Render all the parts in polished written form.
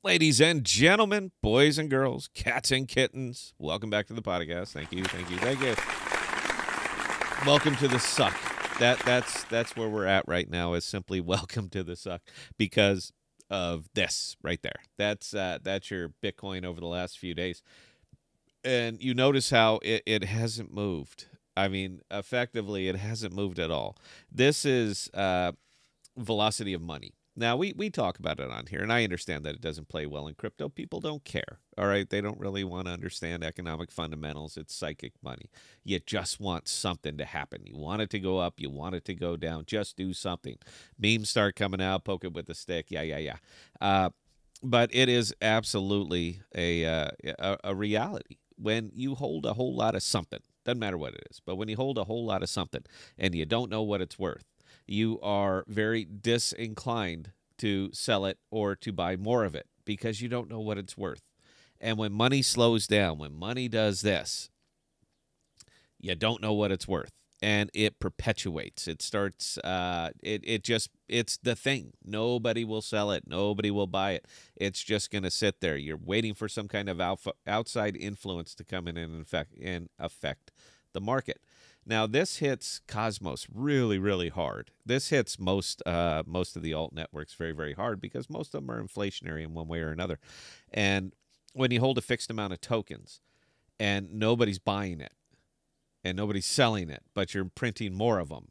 Ladies and gentlemen, boys and girls, cats and kittens, welcome back to the podcast. Thank you, thank you, thank you. Welcome to the suck. That's where we're at right now. Is simply welcome to the suck because of this right there. That's your Bitcoin over the last few days, and you notice how it hasn't moved. I mean, effectively, it hasn't moved at all. This is velocity of money. Now, we talk about it on here, and I understand that it doesn't play well in crypto. People don't care, all right? They don't really want to understand economic fundamentals. It's psychic money. You just want something to happen. You want it to go up. You want it to go down. Just do something. Memes start coming out, poke it with a stick. Yeah, yeah, yeah. But it is absolutely a reality. When you hold a whole lot of something, doesn't matter what it is, but when you hold a whole lot of something and you don't know what it's worth, you are very disinclined to sell it or to buy more of it because you don't know what it's worth. And when money slows down, when money does this, you don't know what it's worth. And it perpetuates. It starts. It's the thing. Nobody will sell it. Nobody will buy it. It's just going to sit there. You're waiting for some kind of outside influence to come in and affect the market. Now this hits Cosmos really, really hard. This hits most of the alt networks very, very hard because most of them are inflationary in one way or another. And when you hold a fixed amount of tokens and nobody's buying it and nobody's selling it, but you're printing more of them,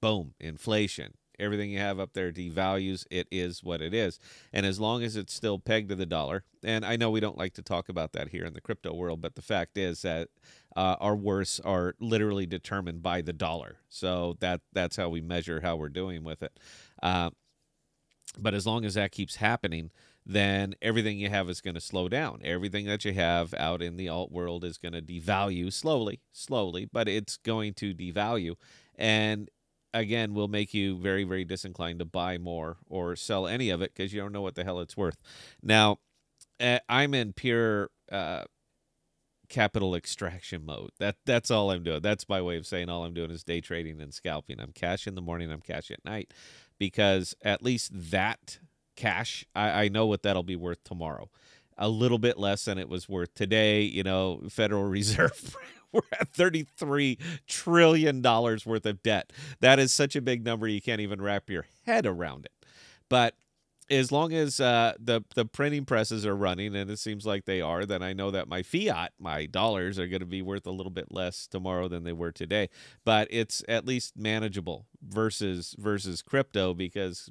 boom, inflation. Everything you have up there devalues. It is what it is. And as long as it's still pegged to the dollar, and I know we don't like to talk about that here in the crypto world, but the fact is that our worths are literally determined by the dollar. So that's how we measure how we're doing with it. But as long as that keeps happening, then everything you have is going to slow down. Everything that you have out in the alt world is going to devalue slowly, but it's going to devalue. And again, will make you very, very disinclined to buy more or sell any of it because you don't know what the hell it's worth. Now, I'm in pure capital extraction mode. That's all I'm doing. That's my way of saying all I'm doing is day trading and scalping. I'm cash in the morning, I'm cash at night, because at least that cash, I know what that'll be worth tomorrow. A little bit less than it was worth today. Federal Reserve, we're at $33 trillion worth of debt. That is such a big number you can't even wrap your head around it. But as long as the printing presses are running, and it seems like they are, then I know that my dollars, are going to be worth a little bit less tomorrow than they were today. But it's at least manageable versus crypto, because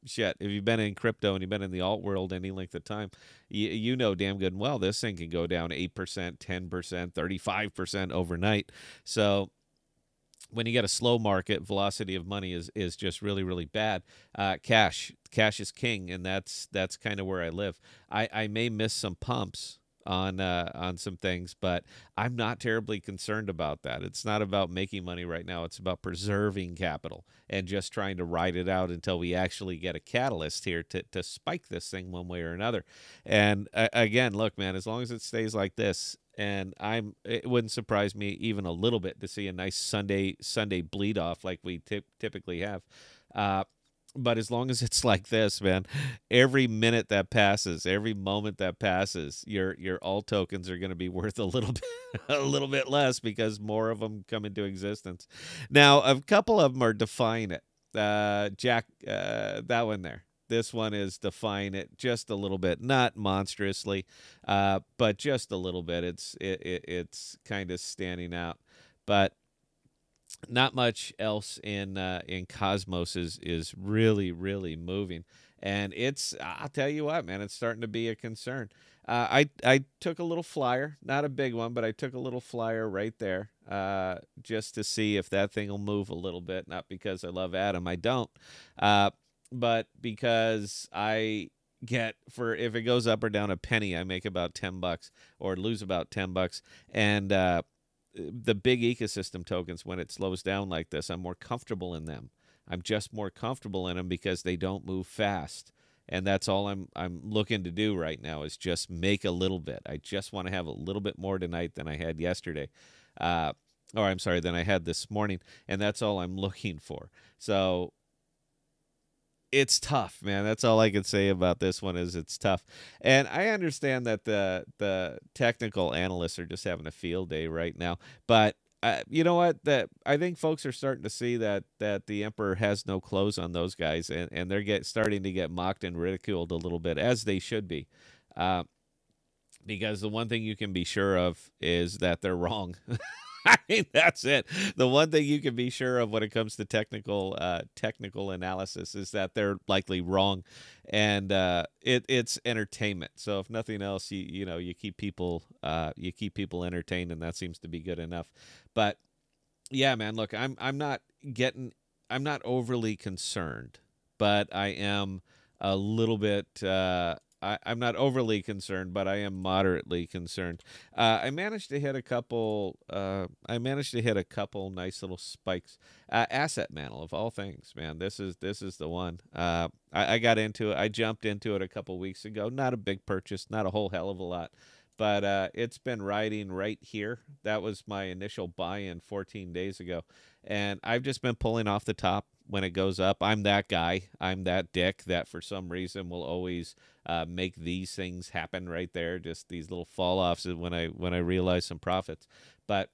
shit, if you've been in crypto and you've been in the alt world any length of time, you know damn good and well this thing can go down 8%, 10%, 35% overnight. So when you get a slow market, velocity of money is just really, really bad. Cash is king, and that's kind of where I live. I may miss some pumps on some things, but I'm not terribly concerned about that. It's not about making money right now. It's about preserving capital and just trying to ride it out until we actually get a catalyst here to spike this thing one way or another. And again, look, man, as long as it stays like this, and it wouldn't surprise me even a little bit to see a nice Sunday bleed off like we typically have. But as long as it's like this, man, every minute that passes, every moment that passes, your alt tokens are going to be worth a little bit a little bit less because more of them come into existence. Now, a couple of them are defying it. That one there. This one is defying it just a little bit, not monstrously, but just a little bit. It's kind of standing out, but not much else in Cosmos is really, really moving. And I'll tell you what, man, it's starting to be a concern. I took a little flyer, not a big one, but I took a little flyer right there, just to see if that thing will move a little bit. Not because I love Adam, I don't, but because if it goes up or down a penny, I make about $10 or lose about $10. And the big ecosystem tokens, when it slows down like this, I'm more comfortable in them. I'm just more comfortable in them because they don't move fast. And that's all I'm looking to do right now, is just make a little bit. I just want to have a little bit more tonight than I had yesterday. Or I'm sorry, than I had this morning. And that's all I'm looking for. So it's tough, man. That's all I can say about this one is it's tough. And I understand that the technical analysts are just having a field day right now. But you know what? That I think folks are starting to see that the emperor has no clothes on those guys, and they're starting to get mocked and ridiculed a little bit, as they should be. Uh, because the one thing you can be sure of is that they're wrong. I mean, that's it. The one thing you can be sure of when it comes to technical analysis is that they're likely wrong, and it's entertainment. So if nothing else, you keep people entertained, and that seems to be good enough. But yeah, man, look, I'm not overly concerned, but I am a little bit. I'm not overly concerned, but I am moderately concerned. I managed to hit a couple. I managed to hit a couple nice little spikes. Asset Mantle of all things, man. This is the one. I got into it. I jumped into it a couple weeks ago. Not a big purchase. Not a whole hell of a lot. But it's been riding right here. That was my initial buy-in 14 days ago. And I've just been pulling off the top when it goes up. I'm that guy. I'm that dick that for some reason will always make these things happen right there. Just these little fall-offs when I realize some profits. But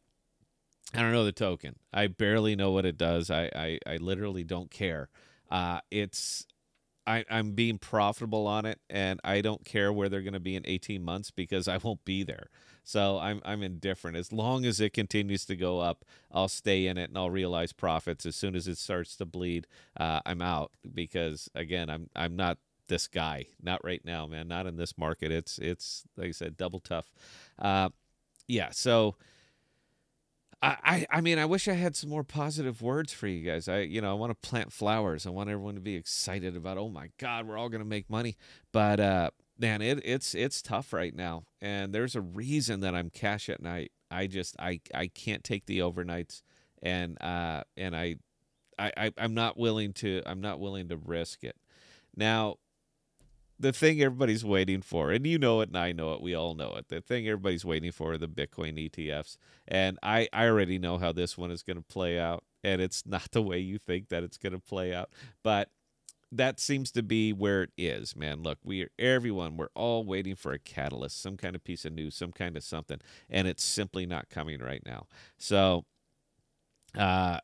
I don't know the token. I barely know what it does. I literally don't care. I'm being profitable on it, and I don't care where they're going to be in 18 months because I won't be there. So I'm indifferent. As long as it continues to go up, I'll stay in it and I'll realize profits. As soon as it starts to bleed, I'm out because again, I'm not this guy. Not right now, man. Not in this market. It's like I said, double tough. Yeah. So. I mean, I wish I had some more positive words for you guys. I want to plant flowers. I want everyone to be excited about, oh my God, we're all going to make money. But man, it's tough right now. And there's a reason that I'm cash at night. I can't take the overnights, and I'm not willing to risk it. Now, the thing everybody's waiting for, and you know it and I know it, we all know it. The thing everybody's waiting for are the Bitcoin ETFs. And I already know how this one is going to play out. And it's not the way you think that it's going to play out. But that seems to be where it is, man. Look, we're all waiting for a catalyst, some kind of piece of news, some kind of something. And it's simply not coming right now. So I'm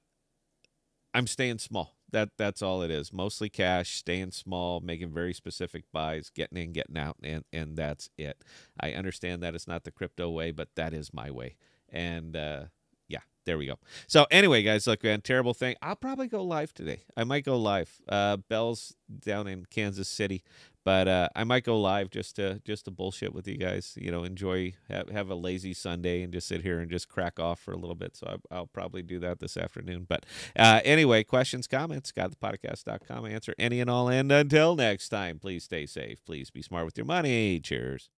staying small. That's all it is. Mostly cash, staying small, making very specific buys, getting in, getting out, and that's it. I understand that it's not the crypto way, but that is my way. And yeah, there we go. So anyway, guys, look, man, terrible thing. I'll probably go live today. I might go live. Bell's down in Kansas City, but I might go live just to bullshit with you guys. Enjoy, have a lazy Sunday and just sit here and just crack off for a little bit. So I'll probably do that this afternoon. But anyway, questions, comments, godthepodcast.com. Answer any and all. And until next time, please stay safe. Please be smart with your money. Cheers.